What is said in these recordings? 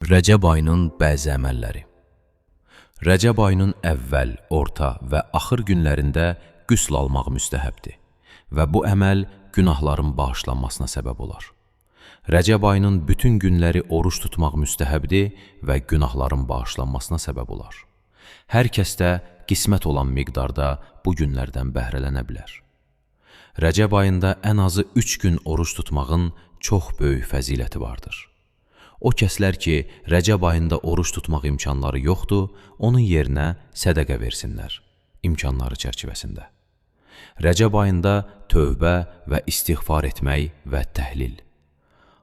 Rəcəb ayının bəzi əməlləri. Rəcəb ayının əvvəl, orta və axır günlərində qüsl almaq müstəhəbdir və bu əməl günahların bağışlanmasına səbəb olar. Rəcəb ayının bütün günləri oruç tutmaq müstəhəbdir və günahların bağışlanmasına səbəb olar. Hər kəsdə qismət olan miqdarda bu günlərdən bəhrələnə bilər. Rəcəb ayında ən azı 3 gün oruç tutmağın çox böyük fəziləti vardır. O kəslər ki, Rəcəb ayında oruç tutmaq imkanları yoxdur, onun yerinə sədəqə versinlər, imkanları çərçivəsində. Rəcəb ayında tövbə və istiğfar etmək və təhlil,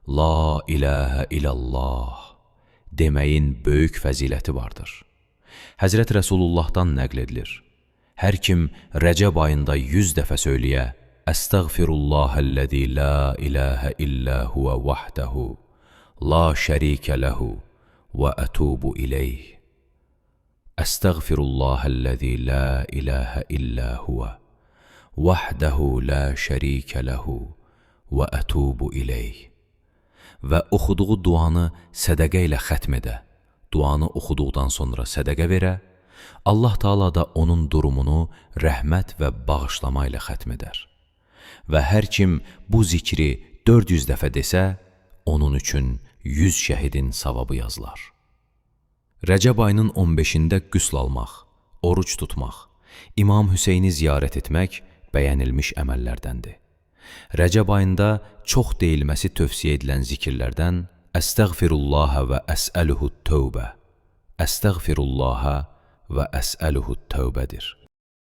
La iləhə illallah deməyin böyük fəziləti vardır. Həzrət Rəsulullahdan nəql edilir. Hər kim Rəcəb ayında 100 dəfə söyləyə, Əstəğfirullahəl-ləzi la iləhə illə huvə vəhdəhu, La şərikə ləhu və ətubu iləyh. Əstəğfirullahəl-ləzi la iləhə illə huvə vəhdəhu la şərikə ləhu və ətubu iləyh. Və oxuduğu duanı sədəqə ilə xətm edə, duanı oxuduqdan sonra sədəqə verə, Allah Taala da onun durumunu rəhmət və bağışlama ilə xətm edər. Və hər kim bu zikri 400 dəfə desə, onun üçün 100 şəhidin savabı yazılar. Rəcəb ayının 15-də qüsl almaq, oruç tutmaq, İmam Hüseyni ziyarət etmək bəyənilmiş əməllərdəndir. Rəcəb ayında çox deyilməsi tövsiyə edilən zikirlərdən Əstəğfirullahə və əsəluhu tövbə, Əstəğfirullahə və əsəluhu tövbədir.